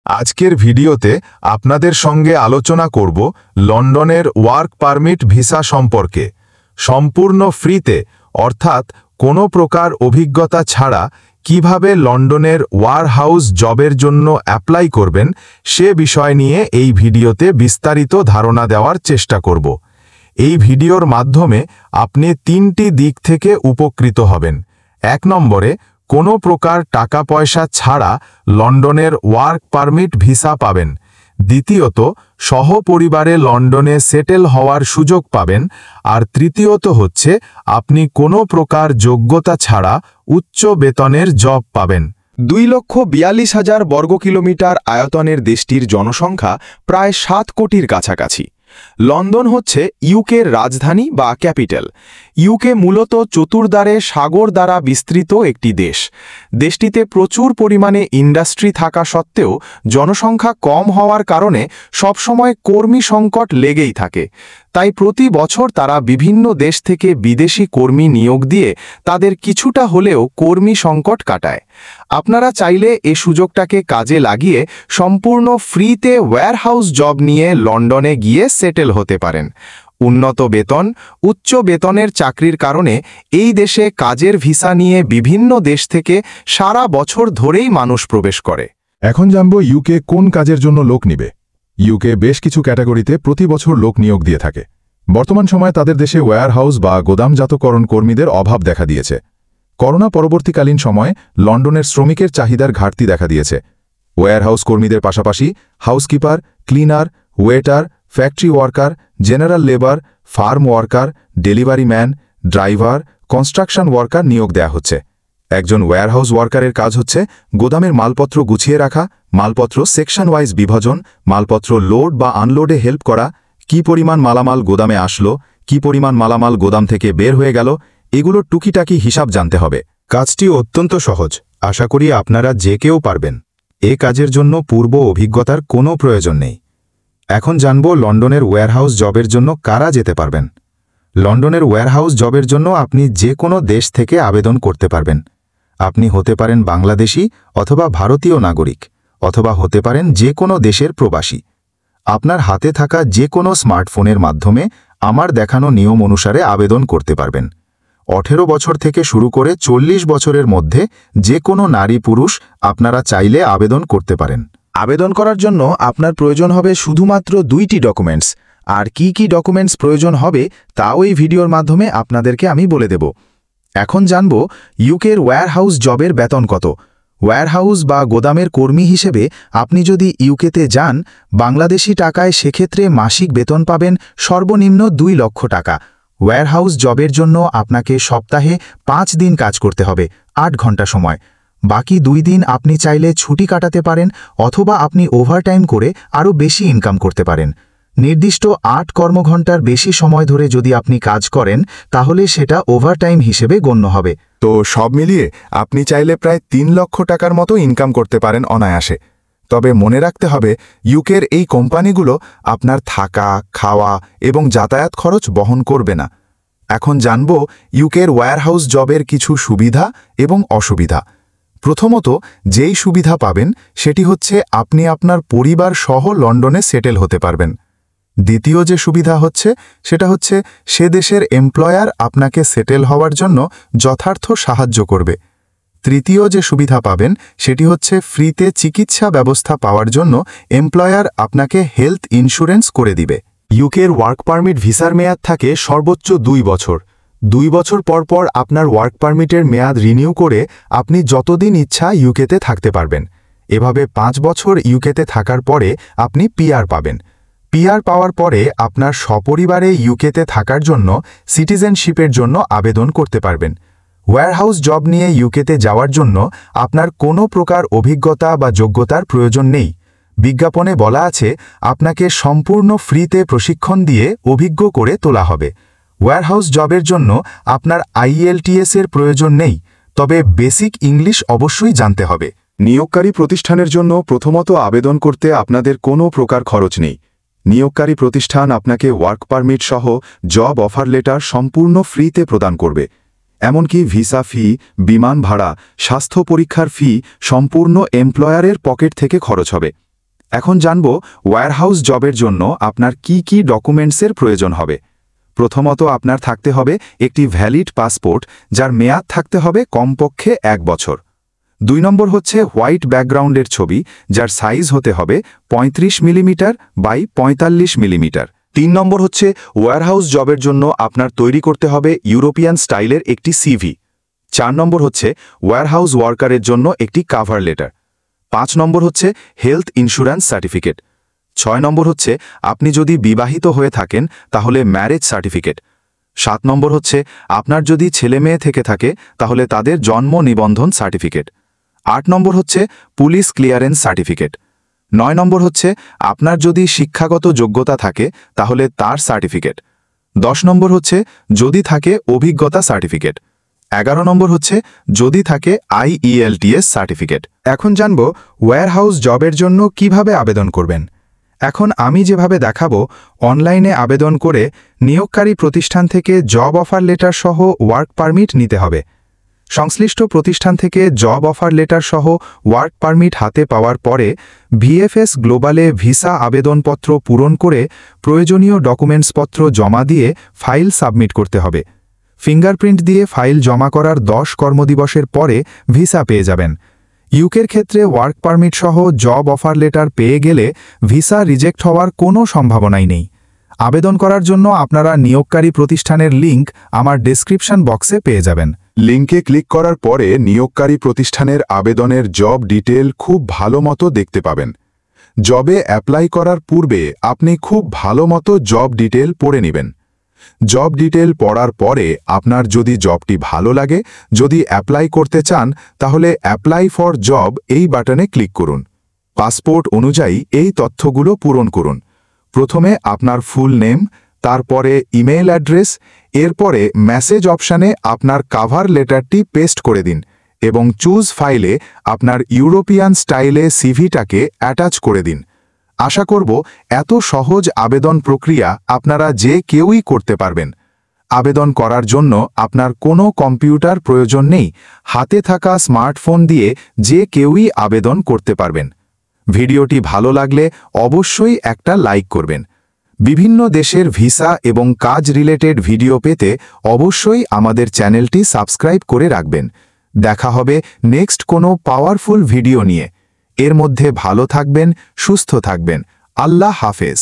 আজকের ভিডিওতে আপনাদের সঙ্গে আলোচনা করব লন্ডনের ওয়ার্ক পারমিট ভিসা সম্পর্কে। সম্পূর্ণ ফ্রিতে অর্থাৎ কোনো প্রকার অভিজ্ঞতা ছাড়া কিভাবে লন্ডনের ওয়ারহাউস জবের জন্য অ্যাপ্লাই করবেন সে বিষয় নিয়ে এই ভিডিওতে বিস্তারিত ধারণা দেওয়ার চেষ্টা করব। এই ভিডিওর মাধ্যমে আপনি তিনটি দিক থেকে উপকৃত হবেন। 1 নম্বরে কোনো প্রকার টাকা পয়সা ছাড়া লন্ডনের ওয়ার্ক পারমিট ভিসা পাবেন। দ্বিতীয়ত সহপরিবারে লন্ডনে সেটেল হওয়ার সুযোগ পাবেন। আর তৃতীয়ত হচ্ছে আপনি কোনো প্রকার যোগ্যতা ছাড়া উচ্চ বেতনের জব পাবেন। 2,42,000 বর্গ কিলোমিটার আয়তনের দেশটির জনসংখ্যা প্রায় 7 কোটির কাছাকাছি। লন্ডন হচ্ছে ইউকের রাজধানী বা ক্যাপিটাল। ইউকে মূলত চতুর্দ্বারে সাগর দ্বারা বিস্তৃত একটি দেশ। দেশটিতে প্রচুর পরিমাণে ইন্ডাস্ট্রি থাকা সত্ত্বেও জনসংখ্যা কম হওয়ার কারণে সবসময় কর্মী সংকট লেগেই থাকে। তাই প্রতি বছর তারা বিভিন্ন দেশ থেকে বিদেশি কর্মী নিয়োগ দিয়ে তাদের কিছুটা হলেও কর্মী সংকট কাটায়। আপনারা চাইলে এ সুযোগটাকে কাজে লাগিয়ে সম্পূর্ণ ফ্রিতে ওয়্যারহাউস জব নিয়ে লন্ডনে গিয়ে সেটেল হতে পারেন। উন্নত বেতন, উচ্চ বেতনের চাকরির কারণে এই দেশে কাজের ভিসা নিয়ে বিভিন্ন দেশ থেকে সারা বছর ধরেই মানুষ প্রবেশ করে। এখন জানব ইউকে কোন কাজের জন্য লোক নিবে। ইউকে বেশ কিছু ক্যাটাগরিতে প্রতি বছর লোক নিয়োগ দিয়ে থাকে। বর্তমান সময়ে তাদের দেশে ওয়্যারহাউস বা গোদামজাতকরণ কর্মীদের অভাব দেখা দিয়েছে। করোনা পরবর্তীকালীন সময়ে লন্ডনের শ্রমিকের চাহিদার ঘাটতি দেখা দিয়েছে। ওয়্যারহাউস কর্মীদের পাশাপাশি housekeeper, cleaner, waiter, factory worker, general labour, farm worker, delivery man, driver, construction worker নিয়োগ দেয়া হচ্ছে। একজন ওয়্যারহাউস ওয়ার্কারের কাজ হচ্ছে গোদামের মালপত্র গুছিয়ে রাখা, মালপত্র সেকশন ওয়াইজ বিভাজন, মালপত্র লোড বা আনলোডে হেল্প করা, কি পরিমাণ মালামাল গোদামে আসলো, কি পরিমাণ মালামাল গোদাম থেকে বের হয়ে গেল, এগুলোর টুকিটাকি হিসাব জানতে হবে। কাজটি অত্যন্ত সহজ, আশা করি আপনারা যে কেউ পারবেন। এ কাজের জন্য পূর্ব অভিজ্ঞতার কোনো প্রয়োজন নেই। এখন জানব লন্ডনের ওয়্যারহাউস জবের জন্য কারা যেতে পারবেন। লন্ডনের ওয়্যারহাউস জবের জন্য আপনি যে কোনো দেশ থেকে আবেদন করতে পারবেন। আপনি হতে পারেন বাংলাদেশি অথবা ভারতীয় নাগরিক, অথবা হতে পারেন যে কোনো দেশের প্রবাসী। আপনার হাতে থাকা যে কোনো স্মার্টফোনের মাধ্যমে আমার দেখানো নিয়ম অনুসারে আবেদন করতে পারবেন। 18 বছর থেকে শুরু করে 40 বছরের মধ্যে যে কোনো নারী পুরুষ আপনারা চাইলে আবেদন করতে পারেন। আবেদন করার জন্য আপনার প্রয়োজন হবে শুধুমাত্র 2টি ডকুমেন্টস। আর কি কি ডকুমেন্টস প্রয়োজন হবে তাও এই ভিডিওর মাধ্যমে আপনাদেরকে আমি বলে দেব। এখন জানব ইউকের ওয়্যারহাউস জবের বেতন কত। ওয়্যারহাউস বা গোদামের কর্মী হিসেবে আপনি যদি ইউকেতে যান, বাংলাদেশি টাকায় সেক্ষেত্রে মাসিক বেতন পাবেন সর্বনিম্ন 2 লক্ষ টাকা। ওয়্যারহাউস জবের জন্য আপনাকে সপ্তাহে 5 দিন কাজ করতে হবে, 8 ঘন্টা সময়। বাকি 2 দিন আপনি চাইলে ছুটি কাটাতে পারেন, অথবা আপনি ওভারটাইম করে আরও বেশি ইনকাম করতে পারেন। নির্দিষ্ট 8 কর্মঘণ্টার বেশি সময় ধরে যদি আপনি কাজ করেন তাহলে সেটা ওভারটাইম হিসেবে গণ্য হবে। তো সব মিলিয়ে আপনি চাইলে প্রায় 3 লক্ষ টাকার মতো ইনকাম করতে পারেন অনায়াসে। তবে মনে রাখতে হবে ইউকের এই কোম্পানিগুলো আপনার থাকা, খাওয়া এবং যাতায়াত খরচ বহন করবে না। এখন জানব ইউকের ওয়্যারহাউস জবের কিছু সুবিধা এবং অসুবিধা। প্রথমত যেই সুবিধা পাবেন সেটি হচ্ছে আপনি আপনার পরিবার সহ লন্ডনে সেটেল হতে পারবেন। দ্বিতীয় যে সুবিধা হচ্ছে সেটা হচ্ছে সে দেশের এমপ্লয়ার আপনাকে সেটেল হওয়ার জন্য যথার্থ সাহায্য করবে। তৃতীয় যে সুবিধা পাবেন সেটি হচ্ছে ফ্রিতে চিকিৎসা ব্যবস্থা পাওয়ার জন্য এমপ্লয়ার আপনাকে হেলথ ইন্স্যুরেন্স করে দিবে। ইউকের ওয়ার্ক পারমিট ভিসার মেয়াদ থাকে সর্বোচ্চ 2 বছর। 2 বছর পর পর আপনার ওয়ার্ক পারমিটের মেয়াদ রিনিউ করে আপনি যতদিন ইচ্ছা ইউকেতে থাকতে পারবেন। এভাবে 5 বছর ইউকেতে থাকার পরে আপনি পিআর পাবেন। পিআর পাওয়ার পরে আপনার সপরিবারে ইউকেতে থাকার জন্য সিটিজেনশিপের জন্য আবেদন করতে পারবেন। ওয়্যারহাউস জব নিয়ে ইউকেতে যাওয়ার জন্য আপনার কোনো প্রকার অভিজ্ঞতা বা যোগ্যতার প্রয়োজন নেই। বিজ্ঞাপনে বলা আছে আপনাকে সম্পূর্ণ ফ্রিতে প্রশিক্ষণ দিয়ে অভিজ্ঞ করে তোলা হবে। ওয়্যারহাউস জবের জন্য আপনার IELTS এর প্রয়োজন নেই, তবে বেসিক ইংলিশ অবশ্যই জানতে হবে। নিয়োগকারী প্রতিষ্ঠানের জন্য প্রথমত আবেদন করতে আপনাদের কোনো প্রকার খরচ নেই। নিয়োগকারী প্রতিষ্ঠান আপনাকে ওয়ার্ক পারমিট সহ জব অফার লেটার সম্পূর্ণ ফ্রিতে প্রদান করবে। এমনকি ভিসা ফি, বিমান ভাড়া, স্বাস্থ্য পরীক্ষার ফি সম্পূর্ণ এমপ্লয়ারের পকেট থেকে খরচ হবে। এখন জানব ওয়্যারহাউস জবের জন্য আপনার কি কি ডকুমেন্টসের প্রয়োজন হবে। প্রথমত আপনার থাকতে হবে একটি ভ্যালিড পাসপোর্ট, যার মেয়াদ থাকতে হবে কমপক্ষে 1 বছর। 2 নম্বর হচ্ছে হোয়াইট ব্যাকগ্রাউন্ডের ছবি, যার সাইজ হতে হবে 35 মিলিমিটার বাই 45 মিলিমিটার। 3 নম্বর হচ্ছে ওয়্যারহাউস জবের জন্য আপনার তৈরি করতে হবে ইউরোপিয়ান স্টাইলের একটি সিভি। 4 নম্বর হচ্ছে ওয়্যারহাউস ওয়ার্কারের জন্য একটি কাভার লেটার। 5 নম্বর হচ্ছে হেলথ ইন্স্যুরেন্স সার্টিফিকেট। 6 নম্বর হচ্ছে আপনি যদি বিবাহিত হয়ে থাকেন তাহলে ম্যারেজ সার্টিফিকেট। 7 নম্বর হচ্ছে আপনার যদি ছেলে মেয়ে থেকে থাকে তাহলে তাদের জন্ম নিবন্ধন সার্টিফিকেট। 8 নম্বর হচ্ছে পুলিশ ক্লিয়ারেন্স সার্টিফিকেট। 9 নম্বর হচ্ছে আপনার যদি শিক্ষাগত যোগ্যতা থাকে তাহলে তার সার্টিফিকেট। 10 নম্বর হচ্ছে যদি থাকে অভিজ্ঞতা সার্টিফিকেট। 11 নম্বর হচ্ছে যদি থাকে IELTS সার্টিফিকেট। এখন জানব ওয়্যারহাউস জবের জন্য কিভাবে আবেদন করবেন। এখন আমি যেভাবে দেখাবো, অনলাইনে আবেদন করে নিয়োগকারী প্রতিষ্ঠান থেকে জব অফার লেটার সহ ওয়ার্ক পারমিট নিতে হবে। সংশ্লিষ্ট প্রতিষ্ঠান থেকে জব অফার লেটার সহ ওয়ার্ক পারমিট হাতে পাওয়ার পরে VFS গ্লোবালে ভিসা আবেদনপত্র পূরণ করে প্রয়োজনীয় ডকুমেন্টসপত্র জমা দিয়ে ফাইল সাবমিট করতে হবে। ফিঙ্গারপ্রিন্ট দিয়ে ফাইল জমা করার 10 কর্মদিবসের পরে ভিসা পেয়ে যাবেন। ইউকের ক্ষেত্রে ওয়ার্ক পারমিট সহ জব অফার লেটার পেয়ে গেলে ভিসা রিজেক্ট হওয়ার কোনো সম্ভাবনাই নেই। আবেদন করার জন্য আপনারা নিয়োগকারী প্রতিষ্ঠানের লিঙ্ক আমার ডেসক্রিপশন বক্সে পেয়ে যাবেন। লিঙ্কে ক্লিক করার পরে নিয়োগকারী প্রতিষ্ঠানের আবেদনের জব ডিটেল খুব ভালো মতো দেখতে পাবেন। জবে অ্যাপ্লাই করার পূর্বে আপনি খুব ভালো মতো জব ডিটেল পড়ে নেবেন। জব ডিটেল পড়ার পরে আপনার যদি জবটি ভালো লাগে, যদি অ্যাপ্লাই করতে চান, তাহলে অ্যাপ্লাই ফর জব এই বাটনে ক্লিক করুন। পাসপোর্ট অনুযায়ী এই তথ্যগুলো পূরণ করুন। প্রথমে আপনার ফুল নেম, তারপরে ইমেইল অ্যাড্রেস, এরপরে মেসেজ অপশানে আপনার কাভার লেটারটি পেস্ট করে দিন এবং চুজ ফাইলে আপনার ইউরোপিয়ান স্টাইলে সিভিটাকে অ্যাটাচ করে দিন। আশা করব এত সহজ আবেদন প্রক্রিয়া আপনারা যে কেউই করতে পারবেন। আবেদন করার জন্য আপনার কোনো কম্পিউটার প্রয়োজন নেই, হাতে থাকা স্মার্টফোন দিয়ে যে কেউই আবেদন করতে পারবেন। ভিডিওটি ভালো লাগলে অবশ্যই একটা লাইক করবেন। বিভিন্ন দেশের ভিসা এবং কাজ রিলেটেড ভিডিও পেতে অবশ্যই আমাদের চ্যানেলটি সাবস্ক্রাইব করে রাখবেন। দেখা হবে নেক্সট কোনো পাওয়ারফুল ভিডিও নিয়ে। এর মধ্যে ভালো থাকবেন, সুস্থ থাকবেন। আল্লাহ হাফেজ।